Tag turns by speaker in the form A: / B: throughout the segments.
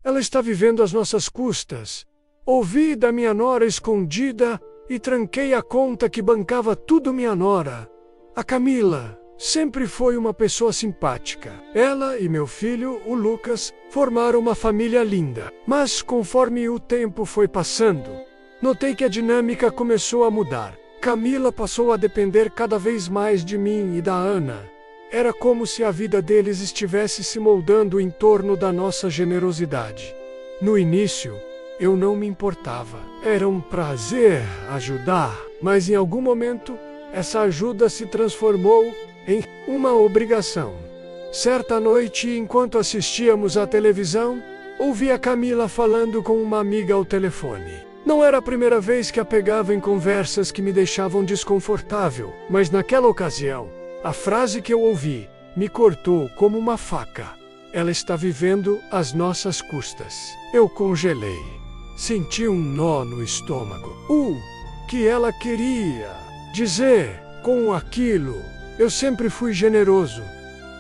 A: Ela está vivendo às nossas custas. Ouvi da minha nora escondida e tranquei a conta que bancava tudo minha nora. A Camila sempre foi uma pessoa simpática. Ela e meu filho, o Lucas, formaram uma família linda. Mas conforme o tempo foi passando, notei que a dinâmica começou a mudar. Camila passou a depender cada vez mais de mim e da Ana. Era como se a vida deles estivesse se moldando em torno da nossa generosidade. No início, eu não me importava. Era um prazer ajudar, mas em algum momento, essa ajuda se transformou em uma obrigação. Certa noite, enquanto assistíamos à televisão, ouvi a Camila falando com uma amiga ao telefone. Não era a primeira vez que a pegava em conversas que me deixavam desconfortável, mas naquela ocasião, a frase que eu ouvi me cortou como uma faca. Ela está vivendo às nossas custas. Eu congelei. Senti um nó no estômago. O que ela queria dizer com aquilo? Eu sempre fui generoso.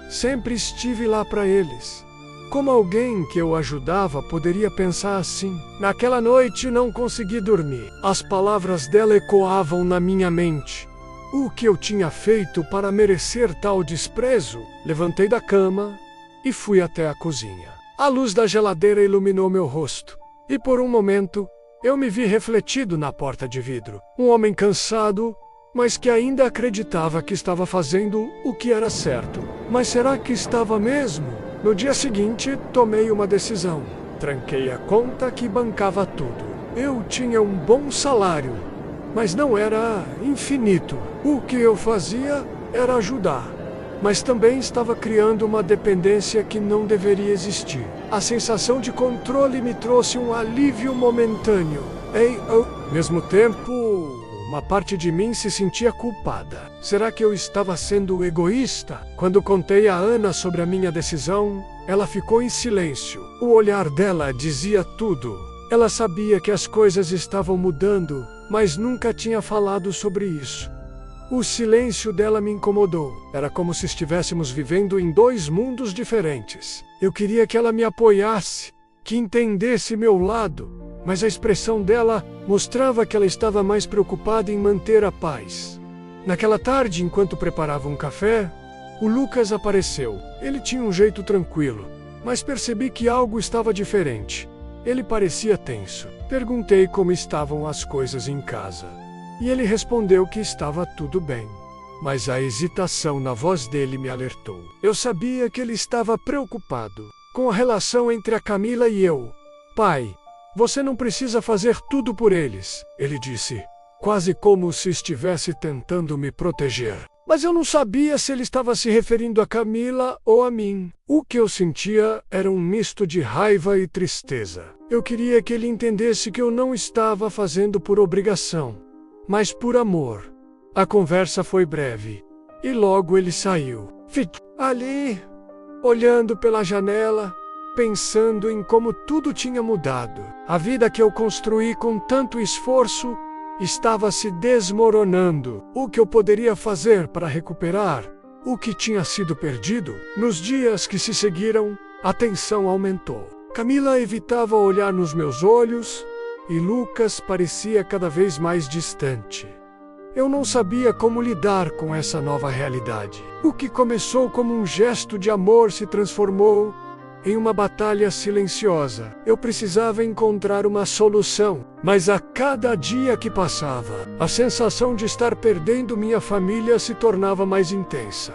A: Sempre estive lá para eles. Como alguém que eu ajudava poderia pensar assim? Naquela noite não consegui dormir. As palavras dela ecoavam na minha mente. O que eu tinha feito para merecer tal desprezo? Levantei da cama e fui até a cozinha. A luz da geladeira iluminou meu rosto. E por um momento, eu me vi refletido na porta de vidro. Um homem cansado, mas que ainda acreditava que estava fazendo o que era certo. Mas será que estava mesmo? No dia seguinte, tomei uma decisão. Tranquei a conta que bancava tudo. Eu tinha um bom salário, mas não era infinito. O que eu fazia era ajudar, mas também estava criando uma dependência que não deveria existir. A sensação de controle me trouxe um alívio momentâneo. Ao mesmo tempo, uma parte de mim se sentia culpada. Será que eu estava sendo egoísta? Quando contei a Ana sobre a minha decisão, ela ficou em silêncio. O olhar dela dizia tudo. Ela sabia que as coisas estavam mudando, mas nunca tinha falado sobre isso. O silêncio dela me incomodou. Era como se estivéssemos vivendo em dois mundos diferentes. Eu queria que ela me apoiasse, que entendesse meu lado, mas a expressão dela mostrava que ela estava mais preocupada em manter a paz. Naquela tarde, enquanto preparava um café, o Lucas apareceu. Ele tinha um jeito tranquilo, mas percebi que algo estava diferente. Ele parecia tenso. Perguntei como estavam as coisas em casa. E ele respondeu que estava tudo bem. Mas a hesitação na voz dele me alertou. Eu sabia que ele estava preocupado com a relação entre a Camila e eu. Pai, você não precisa fazer tudo por eles, ele disse, quase como se estivesse tentando me proteger. Mas eu não sabia se ele estava se referindo a Camila ou a mim. O que eu sentia era um misto de raiva e tristeza. Eu queria que ele entendesse que eu não estava fazendo por obrigação, mas por amor. A conversa foi breve, e logo ele saiu. Fiquei ali, olhando pela janela, pensando em como tudo tinha mudado. A vida que eu construí com tanto esforço estava se desmoronando. O que eu poderia fazer para recuperar o que tinha sido perdido? Nos dias que se seguiram, a tensão aumentou. Camila evitava olhar nos meus olhos e Lucas parecia cada vez mais distante. Eu não sabia como lidar com essa nova realidade. O que começou como um gesto de amor se transformou em uma batalha silenciosa. Eu precisava encontrar uma solução, mas a cada dia que passava, a sensação de estar perdendo minha família se tornava mais intensa.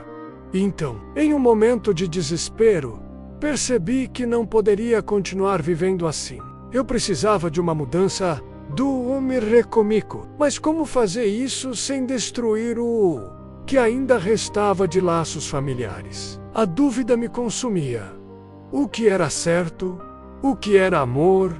A: Então, em um momento de desespero, percebi que não poderia continuar vivendo assim. Eu precisava de uma mudança do homem recomico. Mas como fazer isso sem destruir o que ainda restava de laços familiares? A dúvida me consumia. O que era certo? O que era amor?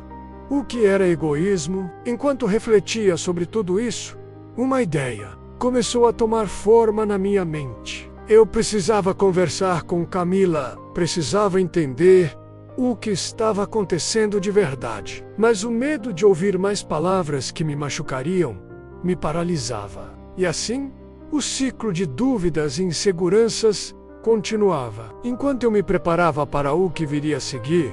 A: O que era egoísmo? Enquanto refletia sobre tudo isso, uma ideia começou a tomar forma na minha mente. Eu precisava conversar com Camila, precisava entender o que estava acontecendo de verdade. Mas o medo de ouvir mais palavras que me machucariam me paralisava. E assim, o ciclo de dúvidas e inseguranças continuava. Enquanto eu me preparava para o que viria a seguir,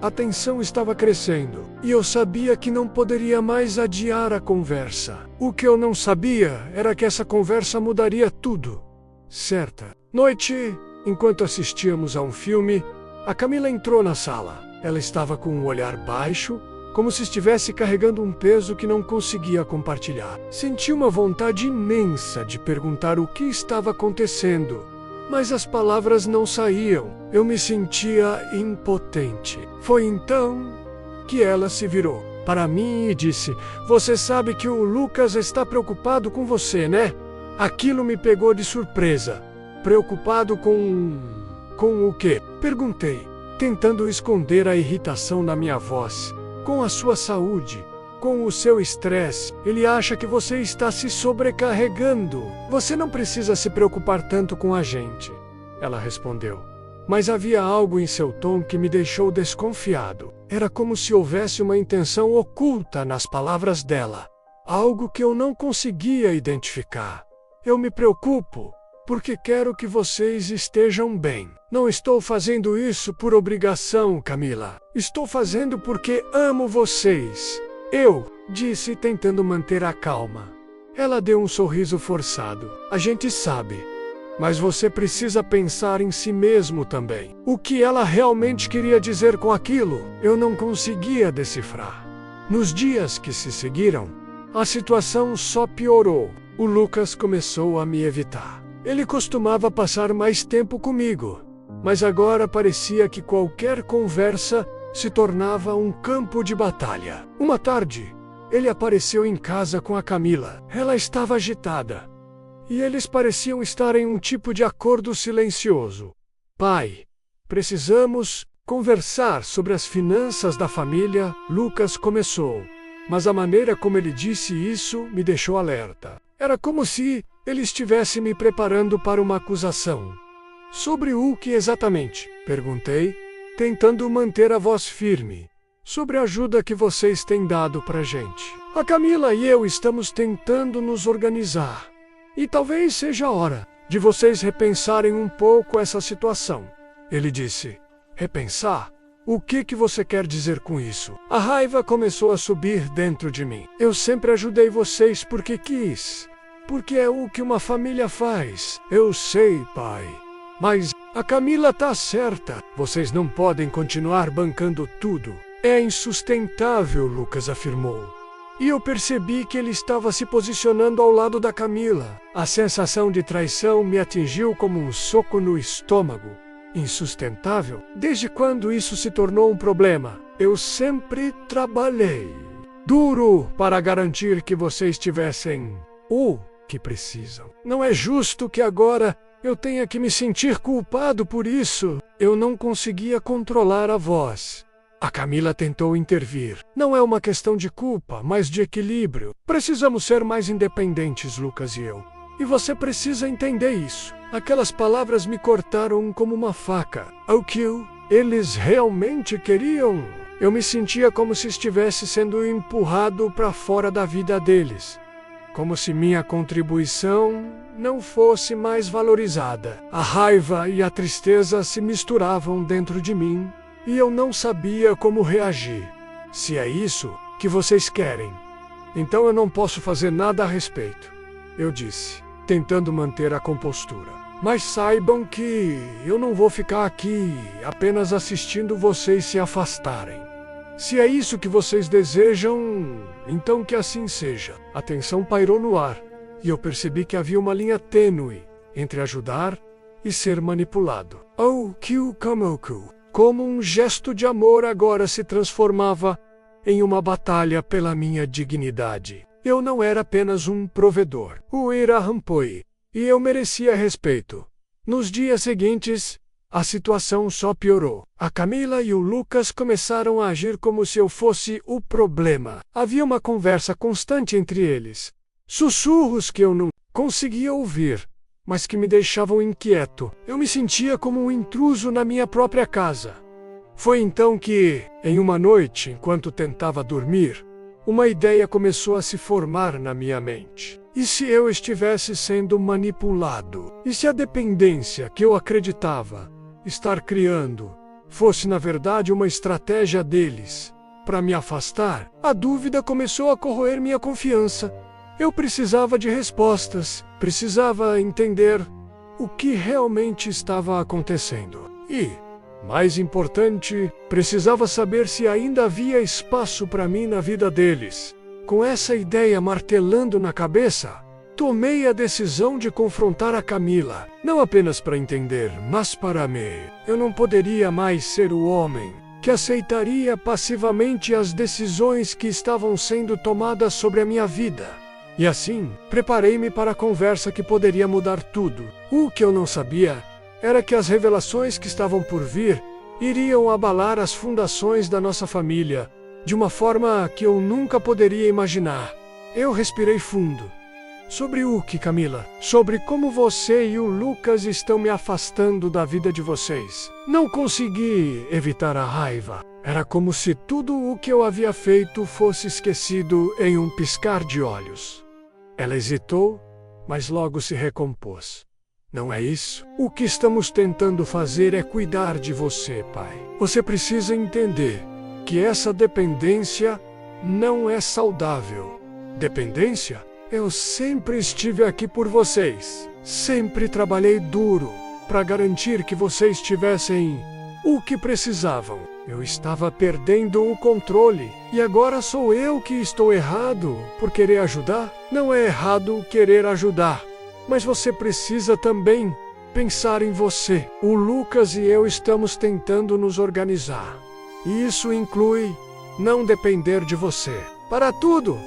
A: A tensão estava crescendo, e eu sabia que não poderia mais adiar a conversa. O que eu não sabia era que essa conversa mudaria tudo. Certa noite, enquanto assistíamos a um filme, a Camila entrou na sala. Ela estava com um olhar baixo, como se estivesse carregando um peso que não conseguia compartilhar. Senti uma vontade imensa de perguntar o que estava acontecendo, mas as palavras não saíam. Eu me sentia impotente. Foi então que ela se virou para mim e disse: "Você sabe que o Lucas está preocupado com você, né?" Aquilo me pegou de surpresa. Preocupado com o quê? Perguntei, tentando esconder a irritação na minha voz. Com a sua saúde, com o seu estresse. Ele acha que você está se sobrecarregando. Você não precisa se preocupar tanto com a gente, ela respondeu. Mas havia algo em seu tom que me deixou desconfiado. Era como se houvesse uma intenção oculta nas palavras dela. Algo que eu não conseguia identificar. Eu me preocupo porque quero que vocês estejam bem. Não estou fazendo isso por obrigação, Camila. Estou fazendo porque amo vocês. Eu disse, tentando manter a calma. Ela deu um sorriso forçado. A gente sabe. Mas você precisa pensar em si mesmo também. O que ela realmente queria dizer com aquilo, eu não conseguia decifrar. Nos dias que se seguiram, a situação só piorou. O Lucas começou a me evitar. Ele costumava passar mais tempo comigo, mas agora parecia que qualquer conversa se tornava um campo de batalha. Uma tarde, ele apareceu em casa com a Camila. Ela estava agitada, e eles pareciam estar em um tipo de acordo silencioso. "Pai, precisamos conversar sobre as finanças da família", Lucas começou. Mas a maneira como ele disse isso me deixou alerta. Era como se ele estivesse me preparando para uma acusação. "Sobre o que exatamente?", perguntei, tentando manter a voz firme. "Sobre a ajuda que vocês têm dado pra gente. A Camila e eu estamos tentando nos organizar. E talvez seja a hora de vocês repensarem um pouco essa situação", ele disse. "Repensar? O que você quer dizer com isso?" A raiva começou a subir dentro de mim. "Eu sempre ajudei vocês porque quis. Porque é o que uma família faz. Eu sei, pai. Mas a Camila tá certa. Vocês não podem continuar bancando tudo. É insustentável", Lucas afirmou. E eu percebi que ele estava se posicionando ao lado da Camila. A sensação de traição me atingiu como um soco no estômago. Insustentável? Desde quando isso se tornou um problema? Eu sempre trabalhei duro para garantir que vocês tivessem o que precisam. Não é justo que agora eu tenha que me sentir culpado por isso. Eu não conseguia controlar a voz. A Camila tentou intervir. "Não é uma questão de culpa, mas de equilíbrio. Precisamos ser mais independentes, Lucas e eu. E você precisa entender isso." Aquelas palavras me cortaram como uma faca. O que eles realmente queriam? Eu me sentia como se estivesse sendo empurrado para fora da vida deles. Como se minha contribuição não fosse mais valorizada. A raiva e a tristeza se misturavam dentro de mim e eu não sabia como reagir. "Se é isso que vocês querem, então eu não posso fazer nada a respeito", eu disse, tentando manter a compostura. "Mas saibam que eu não vou ficar aqui apenas assistindo vocês se afastarem. Se é isso que vocês desejam, então que assim seja." A tensão pairou no ar, e eu percebi que havia uma linha tênue entre ajudar e ser manipulado. Como um gesto de amor agora se transformava em uma batalha pela minha dignidade. Eu não era apenas um provedor, o Irahampoi, e eu merecia respeito. Nos dias seguintes, a situação só piorou. A Camila e o Lucas começaram a agir como se eu fosse o problema. Havia uma conversa constante entre eles. Sussurros que eu não conseguia ouvir, mas que me deixavam inquieto. Eu me sentia como um intruso na minha própria casa. Foi então que, em uma noite, enquanto tentava dormir, uma ideia começou a se formar na minha mente. E se eu estivesse sendo manipulado? E se a dependência que eu acreditava estar criando fosse na verdade uma estratégia deles para me afastar, a dúvida começou a corroer minha confiança. Eu precisava de respostas, precisava entender o que realmente estava acontecendo. E, mais importante, precisava saber se ainda havia espaço para mim na vida deles. Com essa ideia martelando na cabeça, tomei a decisão de confrontar a Camila, não apenas para entender, mas para me. Eu não poderia mais ser o homem que aceitaria passivamente as decisões que estavam sendo tomadas sobre a minha vida. E assim, preparei-me para a conversa que poderia mudar tudo. O que eu não sabia era que as revelações que estavam por vir iriam abalar as fundações da nossa família, de uma forma que eu nunca poderia imaginar. Eu respirei fundo. Sobre o que, Camila? Sobre como você e o Lucas estão me afastando da vida de vocês. Não consegui evitar a raiva. Era como se tudo o que eu havia feito fosse esquecido em um piscar de olhos. Ela hesitou, mas logo se recompôs. Não é isso? O que estamos tentando fazer é cuidar de você, pai. Você precisa entender que essa dependência não é saudável. Dependência? Eu sempre estive aqui por vocês. Sempre trabalhei duro para garantir que vocês tivessem o que precisavam. Eu estava perdendo o controle e agora sou eu que estou errado por querer ajudar? Não é errado querer ajudar, mas você precisa também pensar em você. O Lucas e eu estamos tentando nos organizar. E isso inclui não depender de você. Para tudo,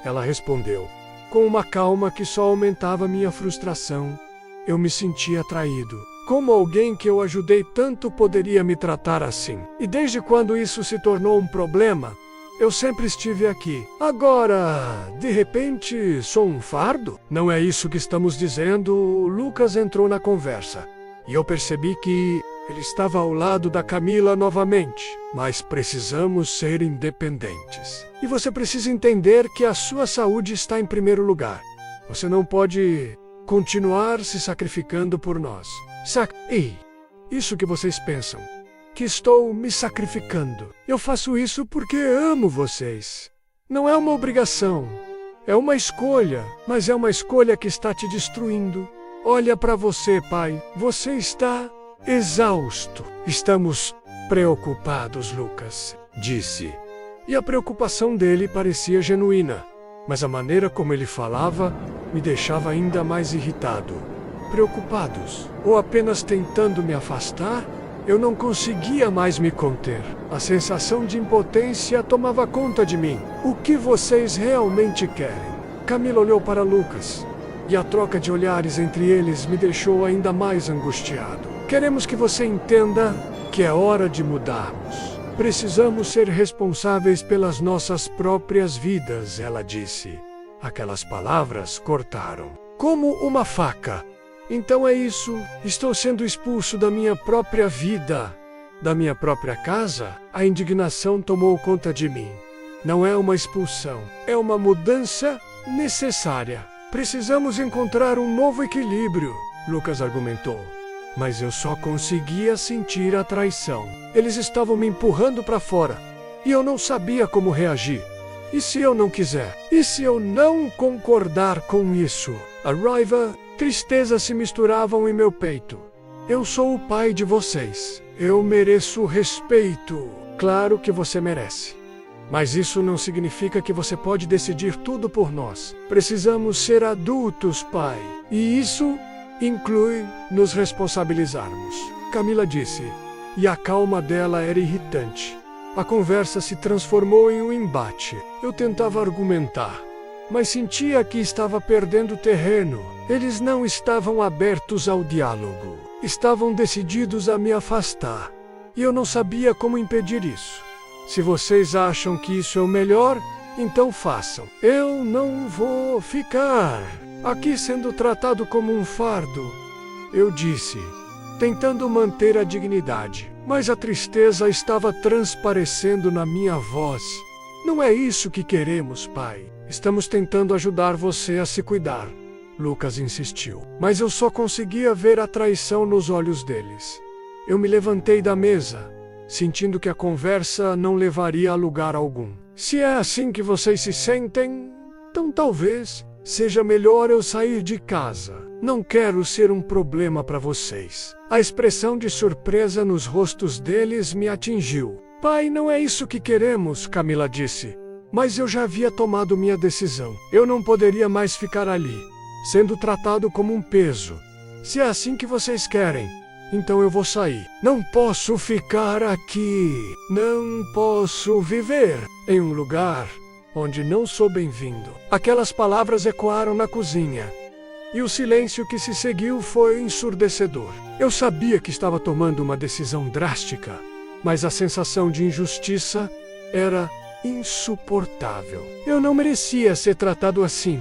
A: ela respondeu, com uma calma que só aumentava minha frustração. Eu me sentia traído. Como alguém que eu ajudei tanto poderia me tratar assim? E desde quando isso se tornou um problema, eu sempre estive aqui. Agora, de repente, sou um fardo? Não é isso que estamos dizendo. Lucas entrou na conversa e eu percebi que ele estava ao lado da Camila novamente. Mas precisamos ser independentes. E você precisa entender que a sua saúde está em primeiro lugar. Você não pode continuar se sacrificando por nós. Ei, isso que vocês pensam, que estou me sacrificando. Eu faço isso porque amo vocês. Não é uma obrigação, é uma escolha, mas é uma escolha que está te destruindo. Olha para você, pai, você está exausto. Estamos preocupados, Lucas, disse. E a preocupação dele parecia genuína, mas a maneira como ele falava me deixava ainda mais irritado. Preocupados, ou apenas tentando me afastar? Eu não conseguia mais me conter. A sensação de impotência tomava conta de mim. O que vocês realmente querem? Camila olhou para Lucas, e a troca de olhares entre eles me deixou ainda mais angustiado. Queremos que você entenda que é hora de mudarmos. Precisamos ser responsáveis pelas nossas próprias vidas, ela disse. Aquelas palavras cortaram, como uma faca. Então é isso, estou sendo expulso da minha própria vida, da minha própria casa? A indignação tomou conta de mim. Não é uma expulsão, é uma mudança necessária. Precisamos encontrar um novo equilíbrio, Lucas argumentou. Mas eu só conseguia sentir a traição. Eles estavam me empurrando para fora, e eu não sabia como reagir. E se eu não quiser? E se eu não concordar com isso? A raiva, tristeza se misturavam em meu peito. Eu sou o pai de vocês. Eu mereço respeito. Claro que você merece. Mas isso não significa que você pode decidir tudo por nós. Precisamos ser adultos, pai. E isso inclui nos responsabilizarmos. Camila disse, e a calma dela era irritante. A conversa se transformou em um embate. Eu tentava argumentar, mas sentia que estava perdendo terreno. Eles não estavam abertos ao diálogo. Estavam decididos a me afastar. E eu não sabia como impedir isso. Se vocês acham que isso é o melhor, então façam. Eu não vou ficar aqui sendo tratado como um fardo, eu disse, tentando manter a dignidade. Mas a tristeza estava transparecendo na minha voz. Não é isso que queremos, pai. Estamos tentando ajudar você a se cuidar, Lucas insistiu. Mas eu só conseguia ver a traição nos olhos deles. Eu me levantei da mesa sentindo que a conversa não levaria a lugar algum. Se é assim que vocês se sentem, então talvez seja melhor eu sair de casa. Não quero ser um problema para vocês. A expressão de surpresa nos rostos deles me atingiu. Pai, não é isso que queremos, Camila disse. Mas eu já havia tomado minha decisão. Eu não poderia mais ficar ali, sendo tratado como um peso. Se é assim que vocês querem, então eu vou sair. Não posso ficar aqui. Não posso viver em um lugar onde não sou bem-vindo. Aquelas palavras ecoaram na cozinha, e o silêncio que se seguiu foi ensurdecedor. Eu sabia que estava tomando uma decisão drástica, mas a sensação de injustiça era insuportável. Eu não merecia ser tratado assim.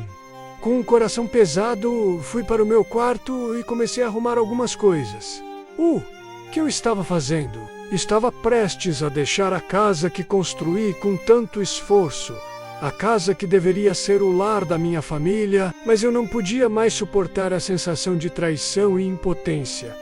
A: Com um coração pesado, fui para o meu quarto e comecei a arrumar algumas coisas. O que eu estava fazendo? Estava prestes a deixar a casa que construí com tanto esforço. A casa que deveria ser o lar da minha família, mas eu não podia mais suportar a sensação de traição e impotência.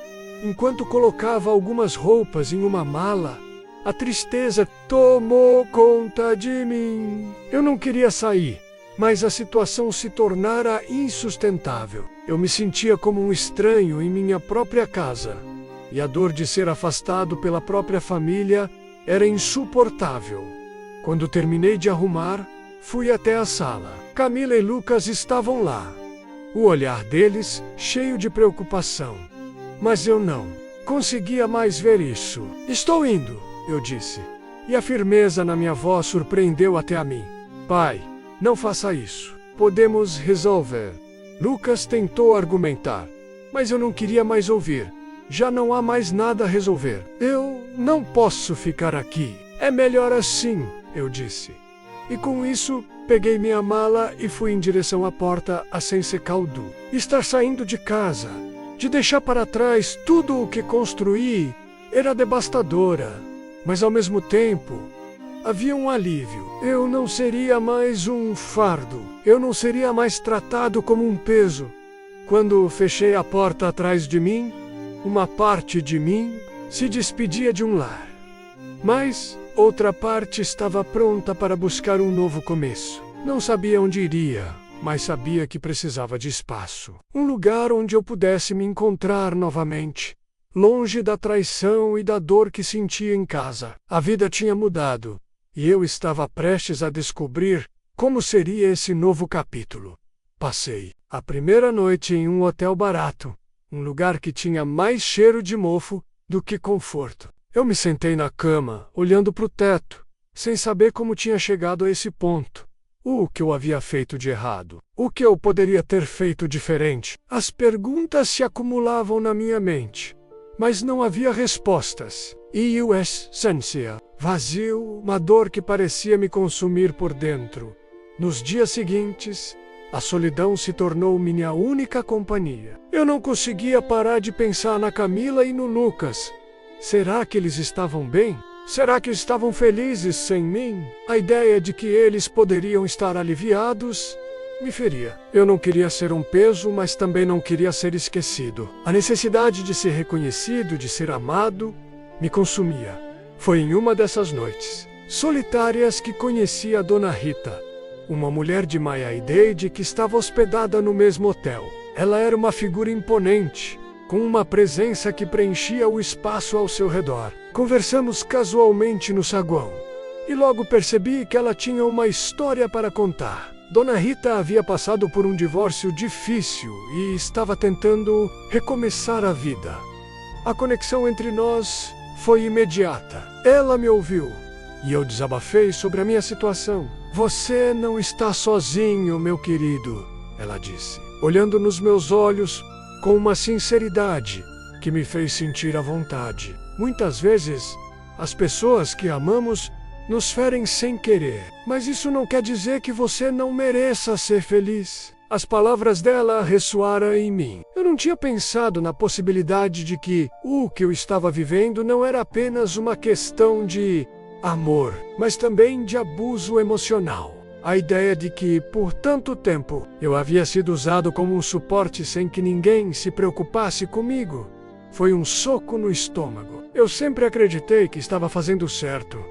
A: Enquanto colocava algumas roupas em uma mala, a tristeza tomou conta de mim. Eu não queria sair, mas a situação se tornara insustentável. Eu me sentia como um estranho em minha própria casa, e a dor de ser afastado pela própria família era insuportável. Quando terminei de arrumar, fui até a sala. Camila e Lucas estavam lá, o olhar deles cheio de preocupação. Mas eu não conseguia mais ver isso. Estou indo, eu disse, e a firmeza na minha voz surpreendeu até a mim. Pai, não faça isso. Podemos resolver. Lucas tentou argumentar, mas eu não queria mais ouvir. Já não há mais nada a resolver. Eu não posso ficar aqui. É melhor assim, eu disse. E com isso, peguei minha mala e fui em direção à porta a Sense Caldu. Estar saindo de casa, de deixar para trás tudo o que construí, era devastadora. Mas ao mesmo tempo, havia um alívio. Eu não seria mais um fardo. Eu não seria mais tratado como um peso. Quando fechei a porta atrás de mim, uma parte de mim se despedia de um lar. Mas outra parte estava pronta para buscar um novo começo. Não sabia onde iria, mas sabia que precisava de espaço. Um lugar onde eu pudesse me encontrar novamente, longe da traição e da dor que sentia em casa. A vida tinha mudado, e eu estava prestes a descobrir como seria esse novo capítulo. Passei a primeira noite em um hotel barato, um lugar que tinha mais cheiro de mofo do que conforto. Eu me sentei na cama, olhando para o teto, sem saber como tinha chegado a esse ponto. O que eu havia feito de errado? O que eu poderia ter feito diferente? As perguntas se acumulavam na minha mente, mas não havia respostas. E a essência, vazio, uma dor que parecia me consumir por dentro. Nos dias seguintes, a solidão se tornou minha única companhia. Eu não conseguia parar de pensar na Camila e no Lucas. Será que eles estavam bem? Será que estavam felizes sem mim? A ideia de que eles poderiam estar aliviados me feria. Eu não queria ser um peso, mas também não queria ser esquecido. A necessidade de ser reconhecido, de ser amado, me consumia. Foi em uma dessas noites solitárias que conheci a Dona Rita, uma mulher de Miami-Dade que estava hospedada no mesmo hotel. Ela era uma figura imponente, com uma presença que preenchia o espaço ao seu redor. Conversamos casualmente no saguão, e logo percebi que ela tinha uma história para contar. Dona Rita havia passado por um divórcio difícil e estava tentando recomeçar a vida. A conexão entre nós foi imediata. Ela me ouviu, e eu desabafei sobre a minha situação. Você não está sozinho, meu querido, ela disse, olhando nos meus olhos com uma sinceridade que me fez sentir à vontade. Muitas vezes, as pessoas que amamos nos ferem sem querer, mas isso não quer dizer que você não mereça ser feliz. As palavras dela ressoaram em mim. Eu não tinha pensado na possibilidade de que o que eu estava vivendo não era apenas uma questão de amor, mas também de abuso emocional. A ideia de que, por tanto tempo, eu havia sido usado como um suporte sem que ninguém se preocupasse comigo, Foi um soco no estômago. Eu sempre acreditei que estava fazendo certo.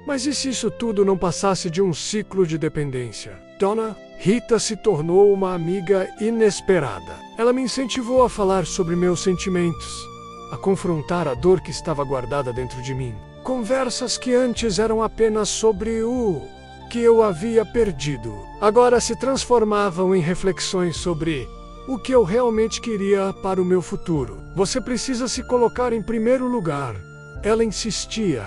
A: Mas e se isso tudo não passasse de um ciclo de dependência? Dona Rita se tornou uma amiga inesperada. Ela me incentivou a falar sobre meus sentimentos, a confrontar a dor que estava guardada dentro de mim. Conversas que antes eram apenas sobre o que eu havia perdido, agora se transformavam em reflexões sobre o que eu realmente queria para o meu futuro. Você precisa se colocar em primeiro lugar. Ela insistia.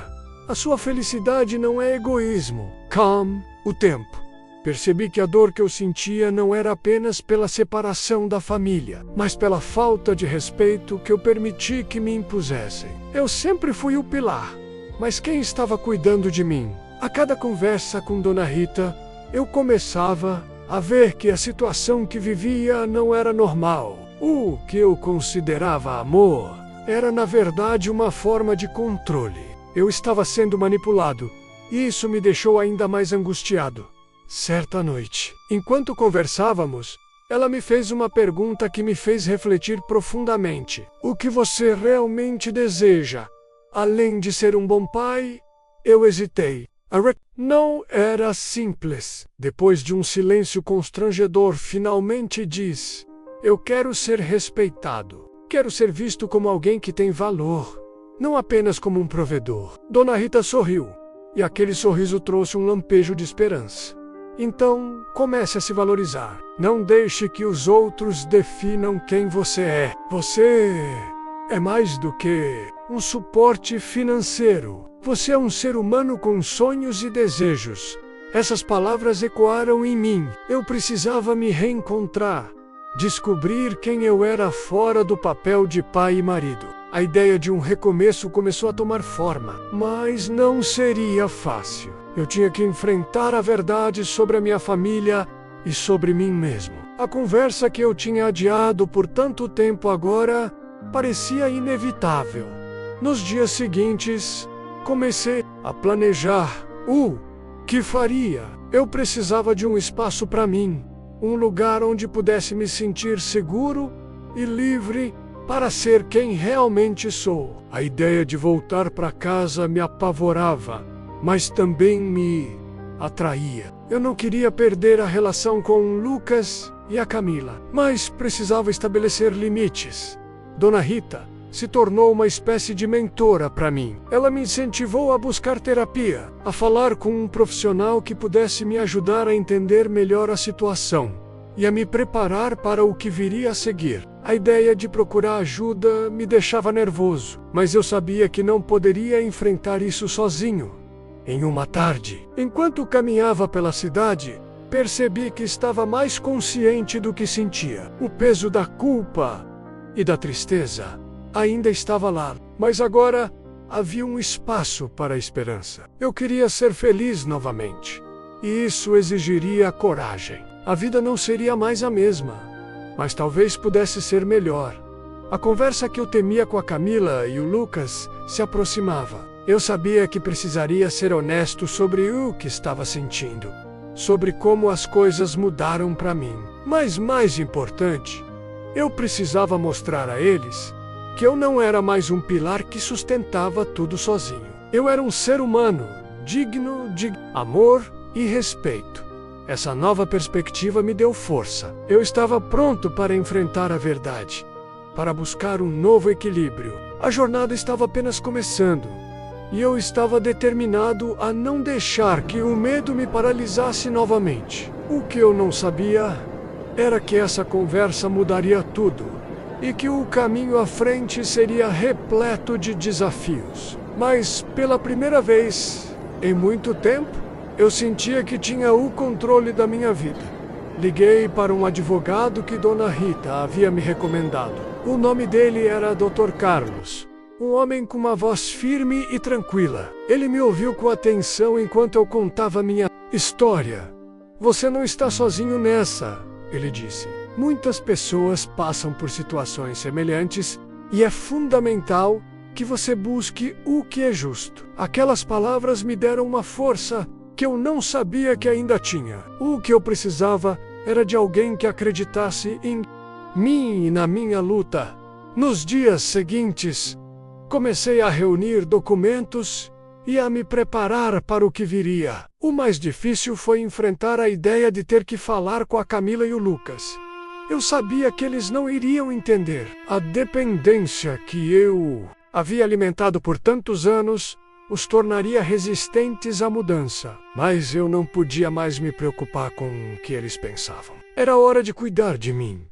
A: A sua felicidade não é egoísmo. Calme o tempo. Percebi que a dor que eu sentia não era apenas pela separação da família, mas pela falta de respeito que eu permiti que me impusessem. Eu sempre fui o pilar, mas quem estava cuidando de mim? A cada conversa com Dona Rita, eu começava a ver que a situação que vivia não era normal. O que eu considerava amor era, na verdade, uma forma de controle. Eu estava sendo manipulado, e isso me deixou ainda mais angustiado. Certa noite, enquanto conversávamos, ela me fez uma pergunta que me fez refletir profundamente. O que você realmente deseja? Além de ser um bom pai? Eu hesitei. Não era simples. Depois de um silêncio constrangedor, finalmente diz: eu quero ser respeitado. Quero ser visto como alguém que tem valor, não apenas como um provedor. Dona Rita sorriu, e aquele sorriso trouxe um lampejo de esperança. Então, comece a se valorizar. Não deixe que os outros definam quem você é. Você é mais do que um suporte financeiro. Você é um ser humano com sonhos e desejos. Essas palavras ecoaram em mim. Eu precisava me reencontrar, descobrir quem eu era fora do papel de pai e marido. A ideia de um recomeço começou a tomar forma, mas não seria fácil. Eu tinha que enfrentar a verdade sobre a minha família e sobre mim mesmo. A conversa que eu tinha adiado por tanto tempo agora parecia inevitável. Nos dias seguintes, comecei a planejar o que faria. Eu precisava de um espaço para mim, um lugar onde pudesse me sentir seguro e livre para ser quem realmente sou. A ideia de voltar para casa me apavorava, mas também me atraía. Eu não queria perder a relação com o Lucas e a Camila, mas precisava estabelecer limites. Dona Rita se tornou uma espécie de mentora para mim. Ela me incentivou a buscar terapia, a falar com um profissional que pudesse me ajudar a entender melhor a situação e a me preparar para o que viria a seguir. A ideia de procurar ajuda me deixava nervoso, mas eu sabia que não poderia enfrentar isso sozinho. Em uma tarde, enquanto caminhava pela cidade, percebi que estava mais consciente do que sentia. O peso da culpa e da tristeza ainda estava lá, mas agora havia um espaço para a esperança. Eu queria ser feliz novamente, e isso exigiria coragem. A vida não seria mais a mesma, mas talvez pudesse ser melhor. A conversa que eu temia com a Camila e o Lucas se aproximava. Eu sabia que precisaria ser honesto sobre o que estava sentindo, sobre como as coisas mudaram para mim. Mas mais importante, eu precisava mostrar a eles que eu não era mais um pilar que sustentava tudo sozinho. Eu era um ser humano, digno de amor e respeito. Essa nova perspectiva me deu força. Eu estava pronto para enfrentar a verdade, para buscar um novo equilíbrio. A jornada estava apenas começando, e eu estava determinado a não deixar que o medo me paralisasse novamente. O que eu não sabia era que essa conversa mudaria tudo, e que o caminho à frente seria repleto de desafios. Mas, pela primeira vez em muito tempo, eu sentia que tinha o controle da minha vida. Liguei para um advogado que Dona Rita havia me recomendado. O nome dele era Dr. Carlos, um homem com uma voz firme e tranquila. Ele me ouviu com atenção enquanto eu contava minha história. Você não está sozinho nessa, ele disse. Muitas pessoas passam por situações semelhantes e é fundamental que você busque o que é justo. Aquelas palavras me deram uma força que eu não sabia que ainda tinha. O que eu precisava era de alguém que acreditasse em mim e na minha luta. Nos dias seguintes, comecei a reunir documentos e a me preparar para o que viria. O mais difícil foi enfrentar a ideia de ter que falar com a Camila e o Lucas. Eu sabia que eles não iriam entender. A dependência que eu havia alimentado por tantos anos os tornaria resistentes à mudança. Mas eu não podia mais me preocupar com o que eles pensavam. Era hora de cuidar de mim.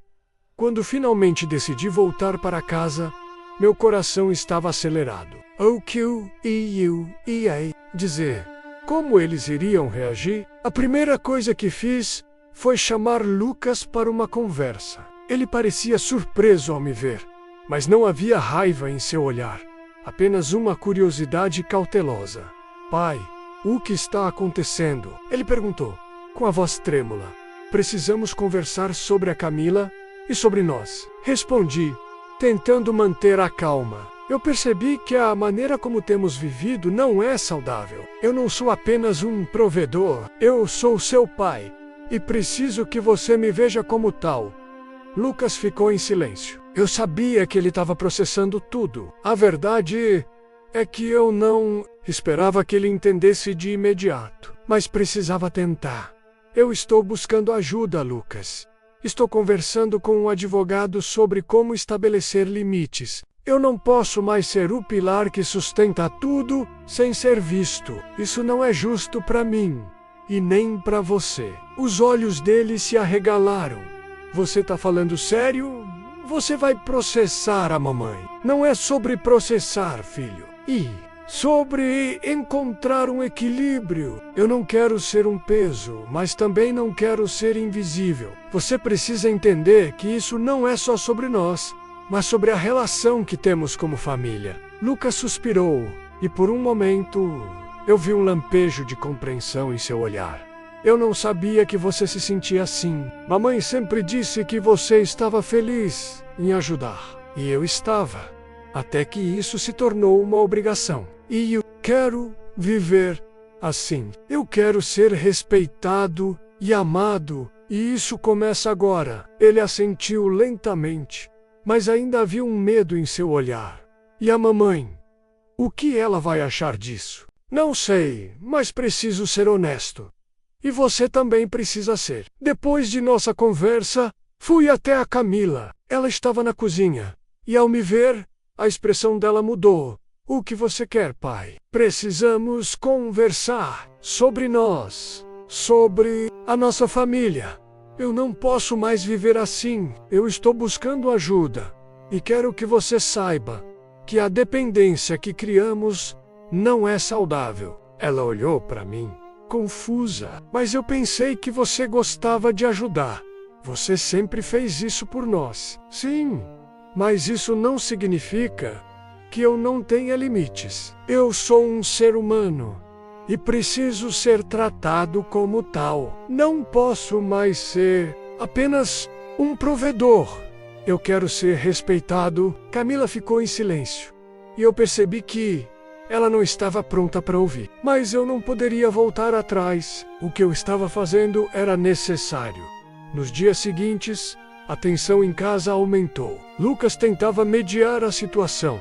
A: Quando finalmente decidi voltar para casa, meu coração estava acelerado. O que eu ia dizer? Como eles iriam reagir? A primeira coisa que fiz foi chamar Lucas para uma conversa. Ele parecia surpreso ao me ver, mas não havia raiva em seu olhar, apenas uma curiosidade cautelosa. Pai, o que está acontecendo? Ele perguntou, com a voz trêmula. Precisamos conversar sobre a Camila e sobre nós. Respondi, tentando manter a calma. Eu percebi que a maneira como temos vivido não é saudável. Eu não sou apenas um provedor, eu sou seu pai. E preciso que você me veja como tal. Lucas ficou em silêncio. Eu sabia que ele estava processando tudo. A verdade é que eu não esperava que ele entendesse de imediato. Mas precisava tentar. Eu estou buscando ajuda, Lucas. Estou conversando com um advogado sobre como estabelecer limites. Eu não posso mais ser o pilar que sustenta tudo sem ser visto. Isso não é justo para mim. E nem para você. Os olhos dele se arregalaram. Você está falando sério? Você vai processar a mamãe. Não é sobre processar, filho. E sobre encontrar um equilíbrio. Eu não quero ser um peso, mas também não quero ser invisível. Você precisa entender que isso não é só sobre nós, mas sobre a relação que temos como família. Lucas suspirou e por um momento eu vi um lampejo de compreensão em seu olhar. Eu não sabia que você se sentia assim. Mamãe sempre disse que você estava feliz em ajudar. E eu estava. Até que isso se tornou uma obrigação. E eu quero viver assim. Eu quero ser respeitado e amado. E isso começa agora. Ele assentiu lentamente. Mas ainda havia um medo em seu olhar. E a mamãe? O que ela vai achar disso? Não sei, mas preciso ser honesto. E você também precisa ser. Depois de nossa conversa, fui até a Camila. Ela estava na cozinha. E ao me ver, a expressão dela mudou. O que você quer, pai? Precisamos conversar sobre nós, sobre a nossa família. Eu não posso mais viver assim. Eu estou buscando ajuda. E quero que você saiba que a dependência que criamos não é saudável. Ela olhou para mim, confusa. Mas eu pensei que você gostava de ajudar. Você sempre fez isso por nós. Sim, mas isso não significa que eu não tenha limites. Eu sou um ser humano e preciso ser tratado como tal. Não posso mais ser apenas um provedor. Eu quero ser respeitado. Camila ficou em silêncio e eu percebi que ela não estava pronta para ouvir. Mas eu não poderia voltar atrás. O que eu estava fazendo era necessário. Nos dias seguintes, a tensão em casa aumentou. Lucas tentava mediar a situação,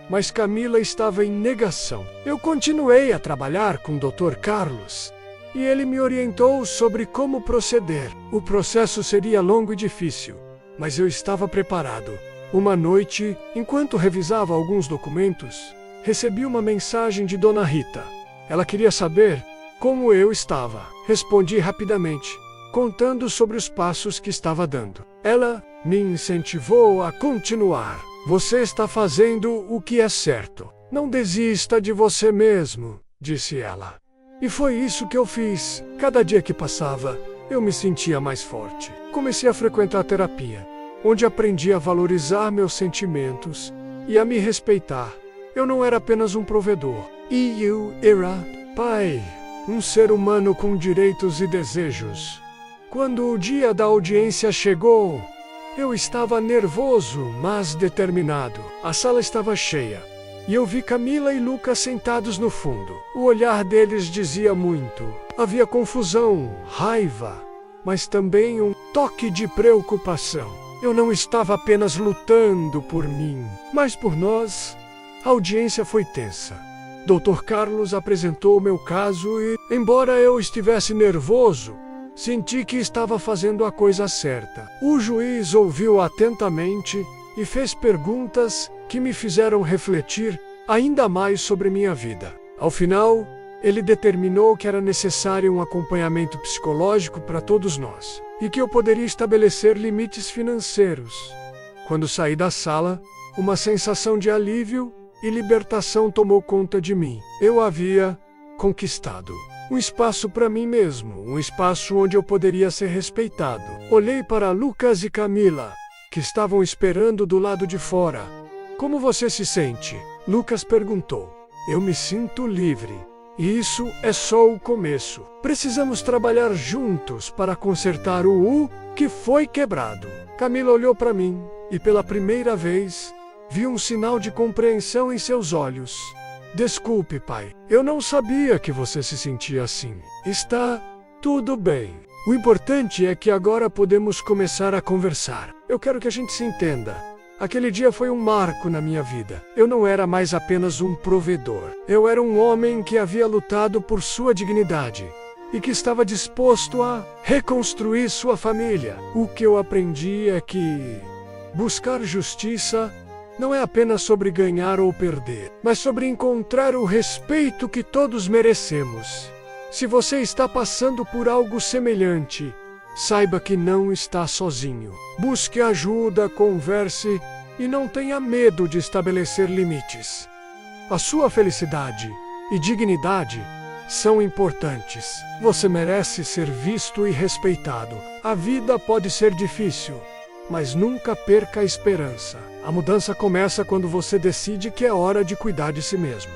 A: mas Camila estava em negação. Eu continuei a trabalhar com o Dr. Carlos e ele me orientou sobre como proceder. O processo seria longo e difícil, mas eu estava preparado. Uma noite, enquanto revisava alguns documentos, recebi uma mensagem de Dona Rita. Ela queria saber como eu estava. Respondi rapidamente, contando sobre os passos que estava dando. Ela me incentivou a continuar. Você está fazendo o que é certo. Não desista de você mesmo, disse ela. E foi isso que eu fiz. Cada dia que passava, eu me sentia mais forte. Comecei a frequentar terapia, onde aprendi a valorizar meus sentimentos e a me respeitar. Eu não era apenas um provedor. E eu era, pai, um ser humano com direitos e desejos. Quando o dia da audiência chegou, eu estava nervoso, mas determinado. A sala estava cheia, e eu vi Camila e Lucas sentados no fundo. O olhar deles dizia muito. Havia confusão, raiva, mas também um toque de preocupação. Eu não estava apenas lutando por mim, mas por nós. A audiência foi tensa. Dr. Carlos apresentou o meu caso e, embora eu estivesse nervoso, senti que estava fazendo a coisa certa. O juiz ouviu atentamente e fez perguntas que me fizeram refletir ainda mais sobre minha vida. Ao final, ele determinou que era necessário um acompanhamento psicológico para todos nós e que eu poderia estabelecer limites financeiros. Quando saí da sala, uma sensação de alívio e libertação tomou conta de mim. Eu havia conquistado um espaço para mim mesmo, um espaço onde eu poderia ser respeitado. Olhei para Lucas e Camila, que estavam esperando do lado de fora. Como você se sente? Lucas perguntou. Eu me sinto livre. E isso é só o começo. Precisamos trabalhar juntos para consertar o que foi quebrado. Camila olhou para mim e pela primeira vez vi um sinal de compreensão em seus olhos. Desculpe, pai. Eu não sabia que você se sentia assim. Está tudo bem. O importante é que agora podemos começar a conversar. Eu quero que a gente se entenda. Aquele dia foi um marco na minha vida. Eu não era mais apenas um provedor. Eu era um homem que havia lutado por sua dignidade e que estava disposto a reconstruir sua família. O que eu aprendi é que buscar justiça não é apenas sobre ganhar ou perder, mas sobre encontrar o respeito que todos merecemos. Se você está passando por algo semelhante, saiba que não está sozinho. Busque ajuda, converse e não tenha medo de estabelecer limites. A sua felicidade e dignidade são importantes. Você merece ser visto e respeitado. A vida pode ser difícil, mas nunca perca a esperança. A mudança começa quando você decide que é hora de cuidar de si mesmo.